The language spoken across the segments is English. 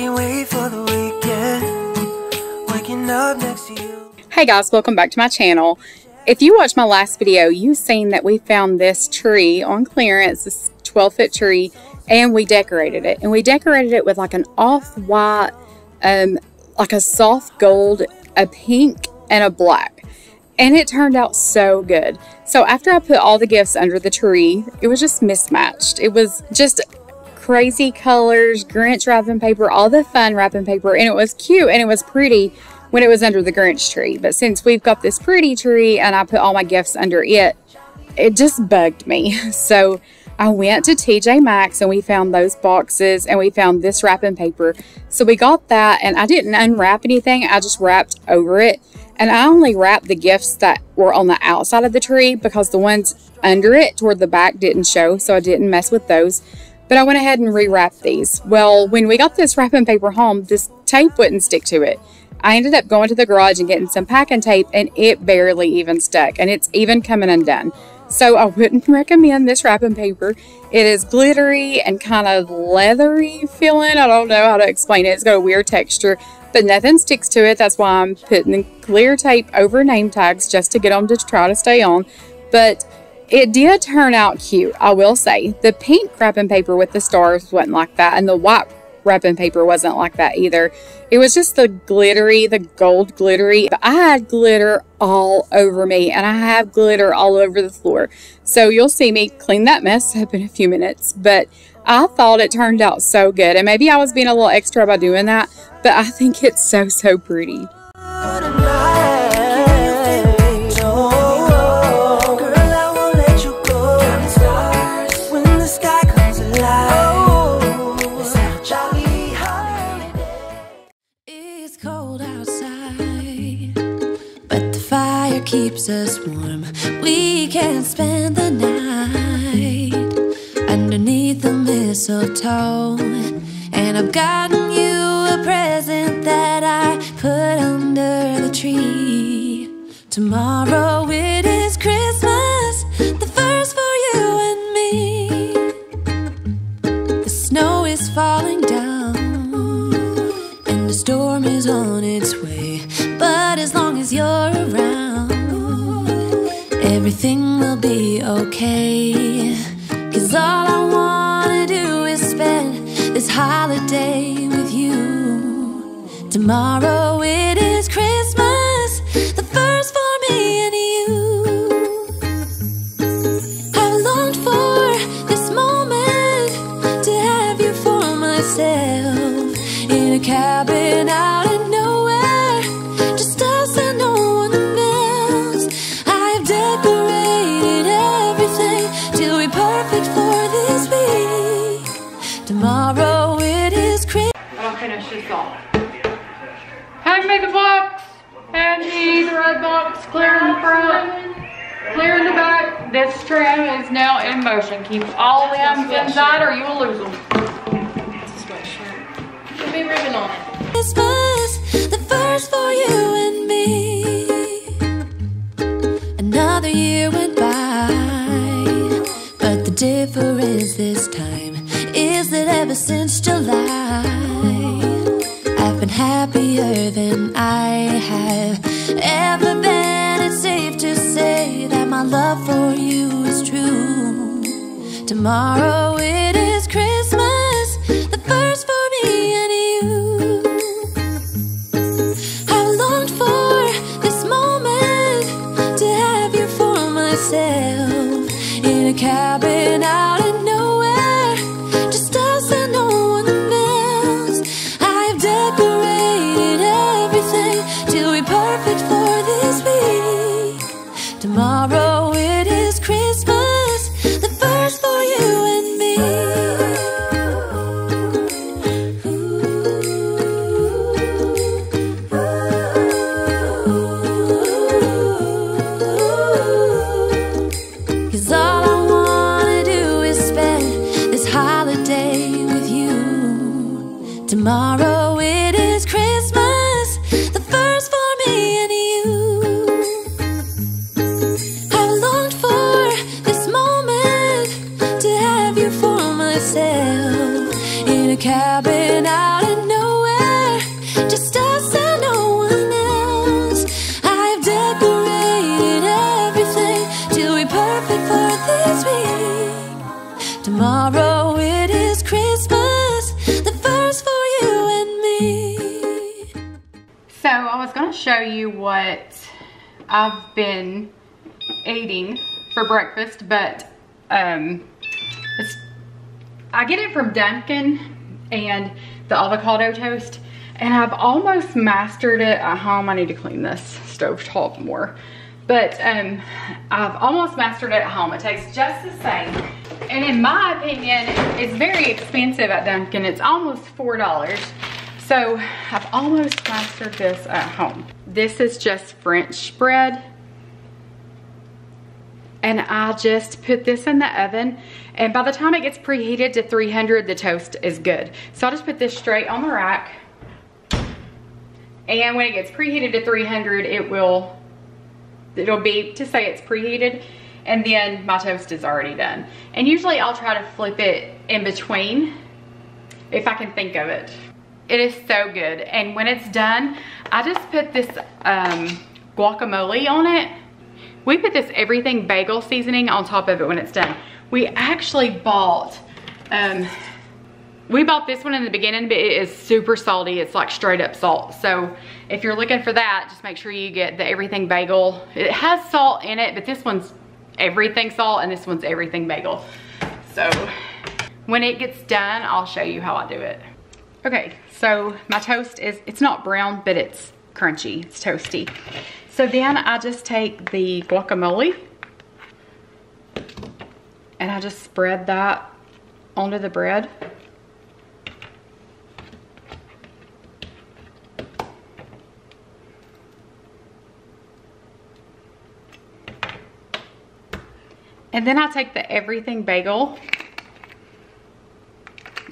can't wait for the weekend. Waking up next to you. Hey guys, welcome back to my channel. If you watched my last video, you've seen that we found this tree on clearance, this 12-foot tree, and we decorated it. And we decorated it with like an off-white, like a soft gold, a pink, and a black. And it turned out so good. So after I put all the gifts under the tree, it was just mismatched. It was just crazy colors, Grinch wrapping paper, all the fun wrapping paper, and it was cute and it was pretty when it was under the Grinch tree. But since we've got this pretty tree and I put all my gifts under it, it just bugged me. So I went to TJ Maxx and we found those boxes and we found this wrapping paper. So we got that, and I didn't unwrap anything, I just wrapped over it. And I only wrapped the gifts that were on the outside of the tree because the ones under it toward the back didn't show, so I didn't mess with those. But I went ahead and rewrapped these. Well, when we got this wrapping paper home, this tape wouldn't stick to it. I ended up going to the garage and getting some packing tape, and it barely even stuck, and it's even coming undone. So I wouldn't recommend this wrapping paper. It is glittery and kind of leathery feeling. I don't know how to explain it. It's got a weird texture, but nothing sticks to it. That's why I'm putting clear tape over name tags just to get them to try to stay on. But it did turn out cute, I will say. The pink wrapping paper with the stars wasn't like that, and the white wrapping paper wasn't like that either. It was just the glittery, the gold glittery. But I had glitter all over me, and I have glitter all over the floor. So you'll see me clean that mess up in a few minutes. But I thought it turned out so good, and maybe I was being a little extra by doing that, but I think it's so pretty. Keeps us warm. We can spend the night underneath the mistletoe, and I've gotten you a present that I put under the tree. Tomorrow it is Christmas, the first for you and me. The snow is falling down and the storm is on its way, but as long as you're around, everything will be okay. 'Cause all I wanna do is spend this holiday with you. Tomorrow it is Christmas, the first for me and you. I've longed for this moment to have you for myself, in a cabin out in nowhere, just us and no one else. I've decorated everything till we're perfect for this week. Tomorrow it is Christmas. I'll finish this off. Hand me the box. Hand me the red box. Clear in the front. Clear in the back. This trim is now in motion. Keep all limbs inside or you will lose them. It's a sweatshirt. There'll be ribbon on it. Christmas, the first for you and me. Another year went by, but the difference this time is that ever since July, I've been happier than I have ever been. It's safe to say that my love for you is true. Tomorrow it is Christmas, the first for me and you. I've longed for this moment to have you for myself, in a cabin out in nowhere, just us and no one else. I've decorated everything till we're perfect for this week. Tomorrow it is Christmas, the first for you and me. tomorrow it is Christmas, the first for you and me. So I was gonna show you what I've been eating for breakfast, but I get it from Dunkin and the avocado toast, and I've almost mastered it at home. I need to clean this stovetop more, but I've almost mastered it at home. It tastes just the same, and in my opinion, it's very expensive at Dunkin. It's almost $4. So I've almost mastered this at home. This is just French bread. And I just put this in the oven, and by the time it gets preheated to 300, the toast is good. So I'll just put this straight on the rack, and when it gets preheated to 300, it'll beep to say it's preheated, and then my toast is already done. And usually I'll try to flip it in between if I can think of it. It is so good, and when it's done, I just put this guacamole on it. We put this everything bagel seasoning on top of it when it's done. We actually bought, this one in the beginning, but it is super salty. It's like straight up salt. So if you're looking for that, just make sure you get the everything bagel. It has salt in it, but this one's everything salt and this one's everything bagel. So when it gets done, I'll show you how I do it. Okay, so my toast it's not brown, but it's crunchy, it's toasty. So then I just take the guacamole and I just spread that onto the bread. And then I take the everything bagel,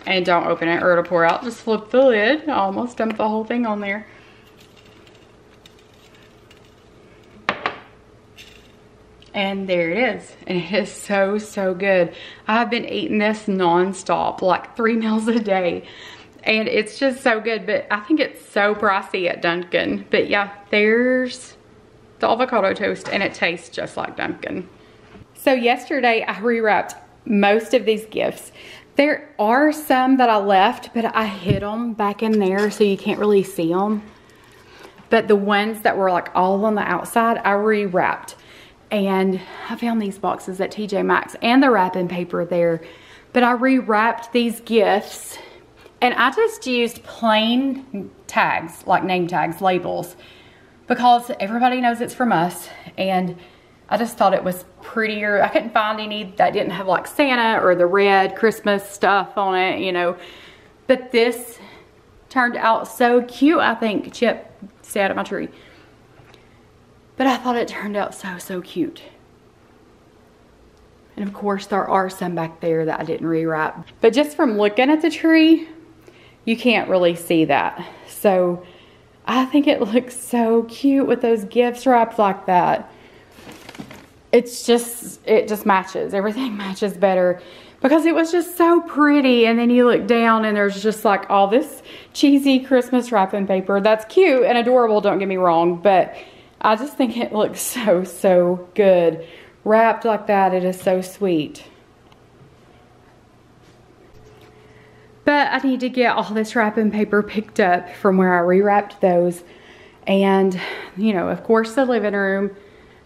and don't open it or it'll pour out. Just flip the lid. I almost dumped the whole thing on there. And there it is. And it is so, so good. I've been eating this non-stop, like 3 meals a day. And it's just so good. But I think it's so pricey at Dunkin. But yeah, there's the avocado toast, and it tastes just like Dunkin. So yesterday I rewrapped most of these gifts. There are some that I left, but I hid them back in there so you can't really see them. But the ones that were like all on the outside, I rewrapped. And I found these boxes at TJ Maxx and the wrapping paper there. But I rewrapped these gifts, and I just used plain tags, like name tags, labels, because everybody knows it's from us. And I just thought it was prettier. I couldn't find any that didn't have like Santa or the red Christmas stuff on it, you know. But this turned out so cute. I think Chip stayed at my tree. But I thought it turned out so, so cute. And of course, there are some back there that I didn't rewrap. But just from looking at the tree, you can't really see that. So I think it looks so cute with those gifts wrapped like that. It just matches. Everything matches better because it was just so pretty. And then you look down and there's just like all this cheesy Christmas wrapping paper. That's cute and adorable, don't get me wrong, but I just think it looks so, so good. Wrapped like that, it is so sweet. But I need to get all this wrapping paper picked up from where I rewrapped those. And, you know, of course the living room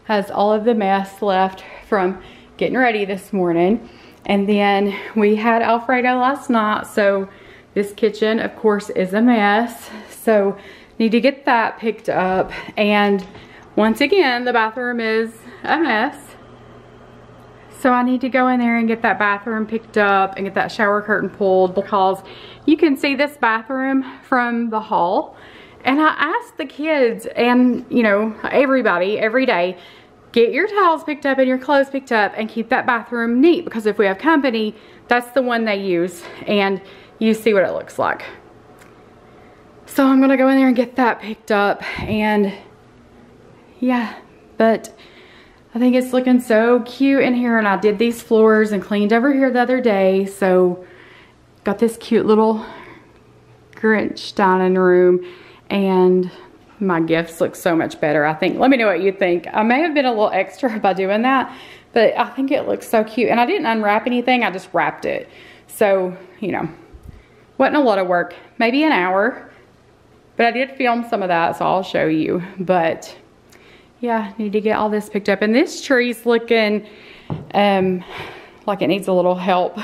has all of the mess left from getting ready this morning. And then we had Alfredo last night, so this kitchen, of course, is a mess. So need to get that picked up. And once again, the bathroom is a mess. So I need to go in there and get that bathroom picked up and get that shower curtain pulled, because you can see this bathroom from the hall. And I asked the kids and, you know, everybody every day, get your towels picked up and your clothes picked up and keep that bathroom neat, because if we have company, that's the one they use, and you see what it looks like. So I'm gonna go in there and get that picked up, and yeah, but I think it's looking so cute in here. And I did these floors and cleaned over here the other day, so got this cute little Grinch dining room, and my gifts look so much better, I think. Let me know what you think. I may have been a little extra by doing that, but I think it looks so cute. And I didn't unwrap anything, I just wrapped it. So, you know, wasn't a lot of work, maybe an hour, but I did film some of that, so I'll show you. But yeah, need to get all this picked up. And this tree's looking like it needs a little help.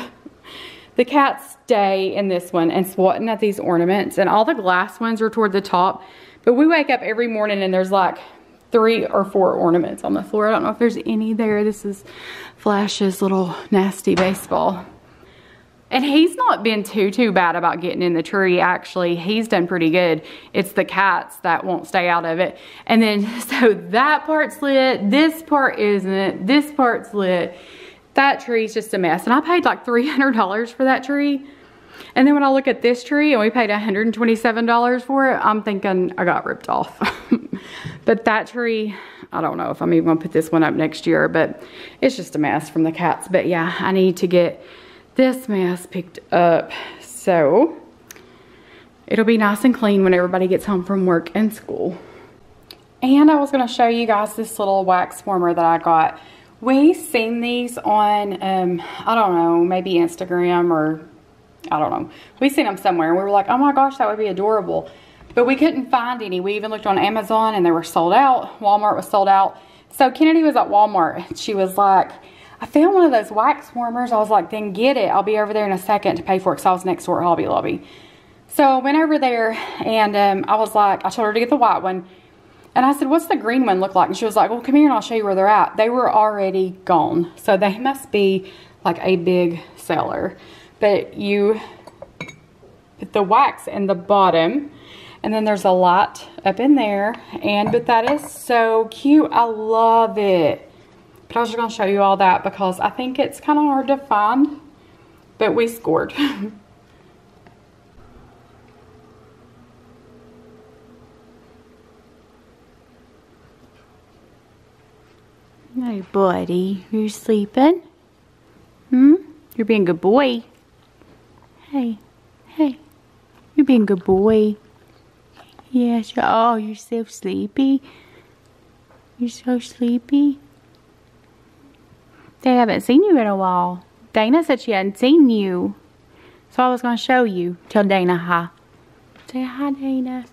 The cats stay in this one and swatting at these ornaments, and all the glass ones are toward the top. But we wake up every morning and there's like 3 or 4 ornaments on the floor. I don't know if there's any there. This is Flash's little nasty baseball. And he's not been too bad about getting in the tree, actually. He's done pretty good. It's the cats that won't stay out of it. And then, so that part's lit, this part isn't, this part's lit. That tree's just a mess. And I paid like $300 for that tree. And then when I look at this tree and we paid $127 for it, I'm thinking I got ripped off. But that tree, I don't know if I'm even gonna put this one up next year, but it's just a mess from the cats. But yeah, I need to get this mess picked up, so it'll be nice and clean when everybody gets home from work and school. And I was going to show you guys this little wax warmer that I got. We seen these on I don't know, maybe Instagram, or I don't know, we seen them somewhere and we were like, oh my gosh, that would be adorable, but we couldn't find any. We even looked on Amazon and they were sold out. Walmart was sold out. So Kennedy was at Walmart and she was like, I found one of those wax warmers. I was like, then get it. I'll be over there in a second to pay for it, because I was next door at Hobby Lobby. So I went over there and I was like, I told her to get the white one. And I said, what's the green one look like? And she was like, well, come here and I'll show you where they're at. They were already gone. So they must be like a big seller. But you put the wax in the bottom, and then there's a light up in there. But that is so cute. I love it. But I was just going to show you all that because I think it's kind of hard to find, but we scored. Hey, buddy, you're sleeping? You're being a good boy. Hey, you're being a good boy. Yes, oh, you're so sleepy. You're so sleepy. They haven't seen you in a while. Dana said she hadn't seen you. So I was going to show you. Tell Dana hi. Say hi, Dana.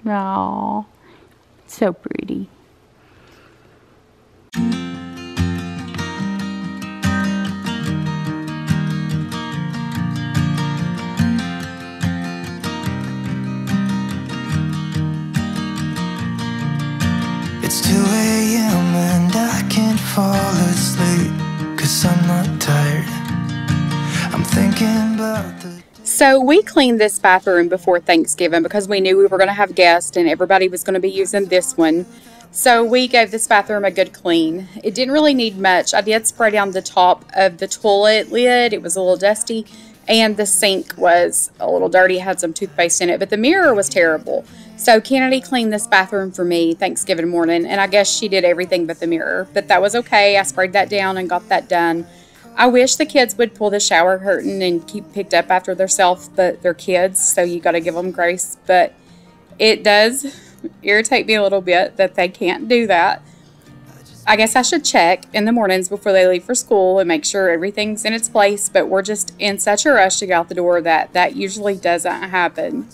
Aww. So pretty. It's 2 a.m. and I can't fall asleep, 'cause I'm not tired. I'm thinking about the... So we cleaned this bathroom before Thanksgiving because we knew we were going to have guests and everybody was going to be using this one. So we gave this bathroom a good clean. It didn't really need much. I did spray down the top of the toilet lid. It was a little dusty. And the sink was a little dirty. It had some toothpaste in it. But the mirror was terrible. So Kennedy cleaned this bathroom for me Thanksgiving morning. And I guess she did everything but the mirror. But that was okay. I sprayed that down and got that done. I wish the kids would pull the shower curtain and keep picked up after themselves. But they're kids, so you got to give them grace. But it does irritate me a little bit that they can't do that. I guess I should check in the mornings before they leave for school and make sure everything's in its place, but we're just in such a rush to get out the door that that usually doesn't happen.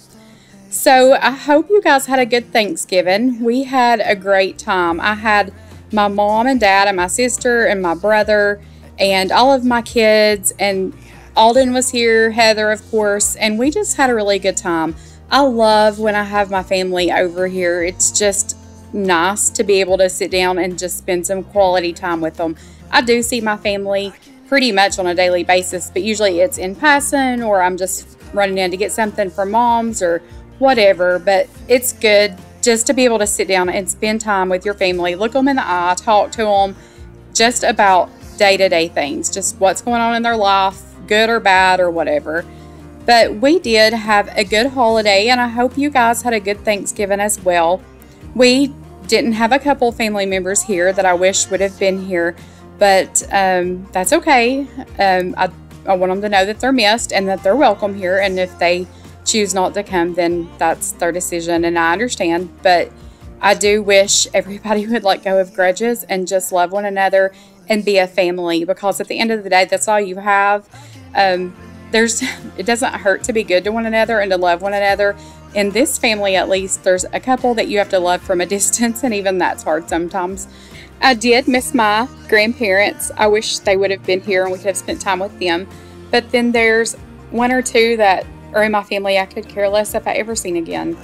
So I hope you guys had a good Thanksgiving. We had a great time. I had my mom and dad and my sister and my brother and all of my kids, and Alden was here, Heather of course, and we just had a really good time. I love when I have my family over here. It's just nice to be able to sit down and just spend some quality time with them. I do see my family pretty much on a daily basis, but usually it's in passing or I'm just running in to get something from mom's or whatever. But it's good just to be able to sit down and spend time with your family, look them in the eye, talk to them just about day-to-day things, just what's going on in their life, good or bad or whatever. But we did have a good holiday, and I hope you guys had a good Thanksgiving as well. We didn't have a couple family members here that I wish would have been here, but that's okay. I want them to know that they're missed and that they're welcome here, and if they choose not to come, then that's their decision, and I understand. But I do wish everybody would let go of grudges and just love one another and be a family, because at the end of the day, that's all you have. It doesn't hurt to be good to one another and to love one another. In this family, at least, there's a couple that you have to love from a distance, and even that's hard sometimes. I did miss my grandparents. I wish they would have been here and we could have spent time with them. But then there's one or two that are in my family I could care less if I ever seen again.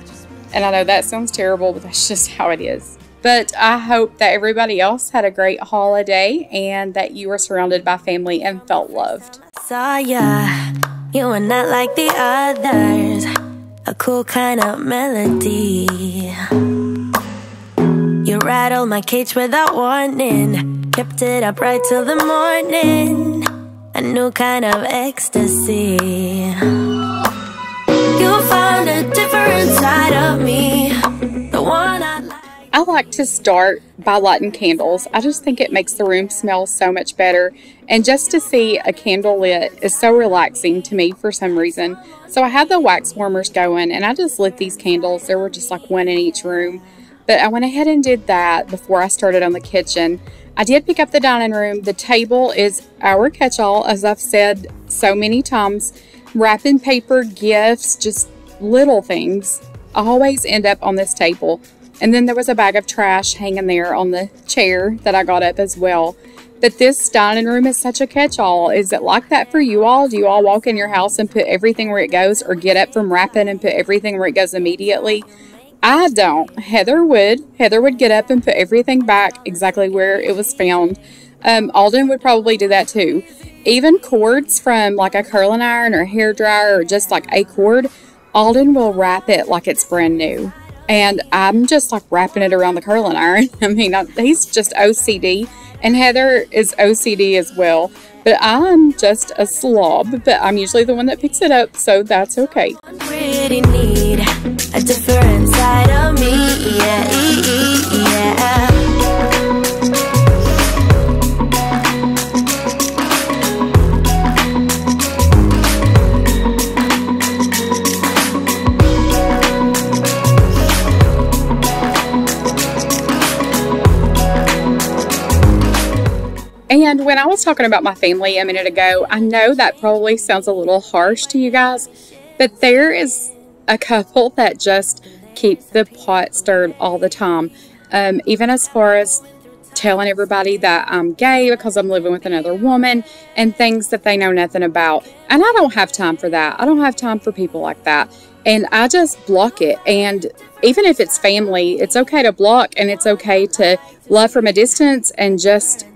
And I know that sounds terrible, but that's just how it is. But I hope that everybody else had a great holiday and that you were surrounded by family and felt loved. Saw ya, you were not like the others. A cool kind of melody. You rattled my cage without warning. Kept it up right till the morning. A new kind of ecstasy. You found a different side of me. The one I like. I like to start by lighting candles. I just think it makes the room smell so much better. And just to see a candle lit is so relaxing to me for some reason. So I had the wax warmers going and I just lit these candles. There were just like one in each room. But I went ahead and did that before I started on the kitchen. I did pick up the dining room. The table is our catch-all, as I've said so many times. Wrapping paper, gifts, just little things always end up on this table. And then there was a bag of trash hanging there on the chair that I got up as well. But this dining room is such a catch-all. Is it like that for you all? Do you all walk in your house and put everything where it goes, or get up from wrapping and put everything where it goes immediately? I don't. Heather would. Heather would get up and put everything back exactly where it was found. Alden would probably do that too. Even cords from like a curling iron or hair dryer or just like a cord, Alden will wrap it like it's brand new. And I'm just like wrapping it around the curling iron. I mean, he's just OCD, and Heather is OCD as well. But I'm just a slob, but I'm usually the one that picks it up, so that's okay. Really need a different side of me, yeah. And when I was talking about my family a minute ago, I know that probably sounds a little harsh to you guys, but there is a couple that just keep the pot stirred all the time. Even as far as telling everybody that I'm gay because I'm living with another woman and things that they know nothing about. And I don't have time for that. I don't have time for people like that. And I just block it. And even if it's family, it's okay to block, and it's okay to love from a distance and just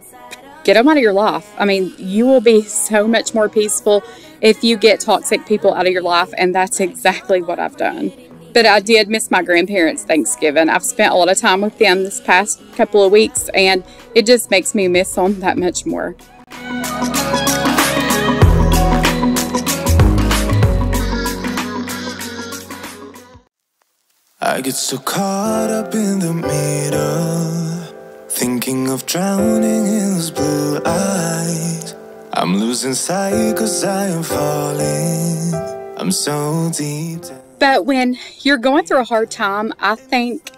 get them out of your life. I mean, you will be so much more peaceful if you get toxic people out of your life, and that's exactly what I've done. But I did miss my grandparents' Thanksgiving. I've spent a lot of time with them this past couple of weeks, and it just makes me miss them that much more. I get so caught up in the middle, thinking of drowning in those blue eyes. I'm losing sight 'cause I am falling. I'm so deep down. But when you're going through a hard time, I think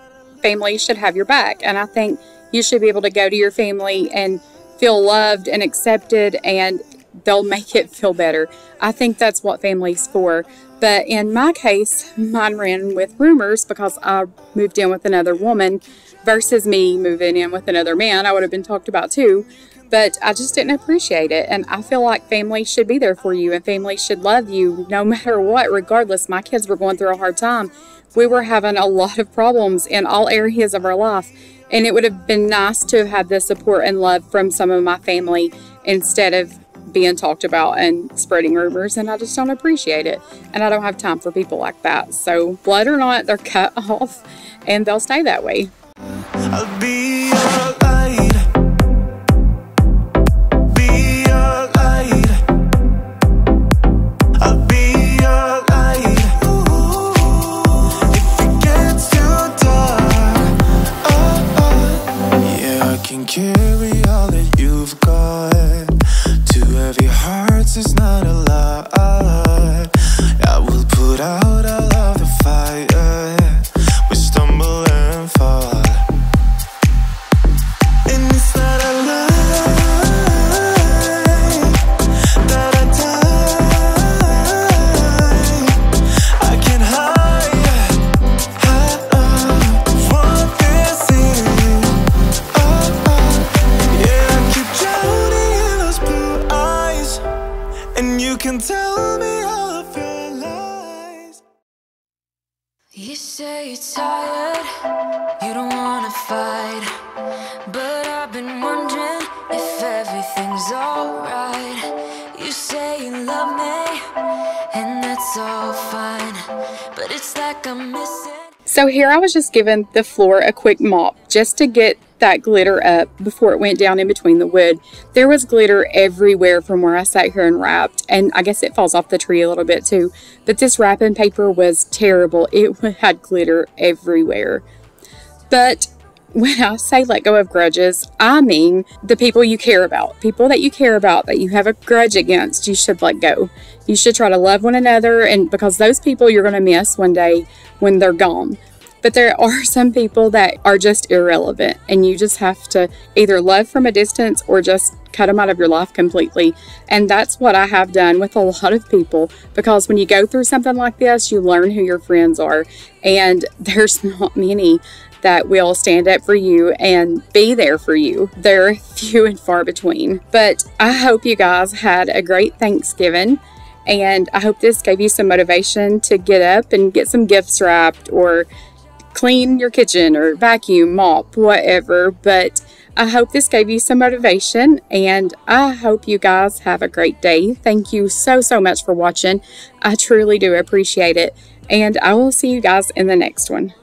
family should have your back. And I think you should be able to go to your family and feel loved and accepted, and they'll make it feel better. I think that's what family's for. But in my case, mine ran with rumors because I moved in with another woman versus me moving in with another man. I would have been talked about too. But I just didn't appreciate it. And I feel like family should be there for you, and family should love you no matter what, regardless. My kids were going through a hard time. We were having a lot of problems in all areas of our life. And it would have been nice to have had the support and love from some of my family instead of being talked about and spreading rumors. And I just don't appreciate it. And I don't have time for people like that. So blood or not, they're cut off, and they'll stay that way. I'll be your light. Be your light. I'll be your light. If it gets too dark, yeah, I can carry all that you've got. Two heavy hearts is not a lot. I will put out You don't wanna fight, but I've been wondering if everything's alright. You say you love me, and that's all fine, but it's like I'm missing. So here I was just giving the floor a quick mop just to get that glitter up before it went down in between the wood. There was glitter everywhere from where I sat here and wrapped, and I guess it falls off the tree a little bit too. But this wrapping paper was terrible. It had glitter everywhere. But when I say let go of grudges, I mean the people you care about. People that you care about, that you have a grudge against, you should let go. You should try to love one another, and because those people you're going to miss one day when they're gone. But there are some people that are just irrelevant, and you just have to either love from a distance or just cut them out of your life completely. And that's what I have done with a lot of people, because when you go through something like this, you learn who your friends are, and there's not many that will stand up for you and be there for you. They're few and far between. But I hope you guys had a great Thanksgiving, and I hope this gave you some motivation to get up and get some gifts wrapped, or clean your kitchen, or vacuum, mop, whatever. But I hope this gave you some motivation, and I hope you guys have a great day. Thank you so much for watching. I truly do appreciate it, and I will see you guys in the next one.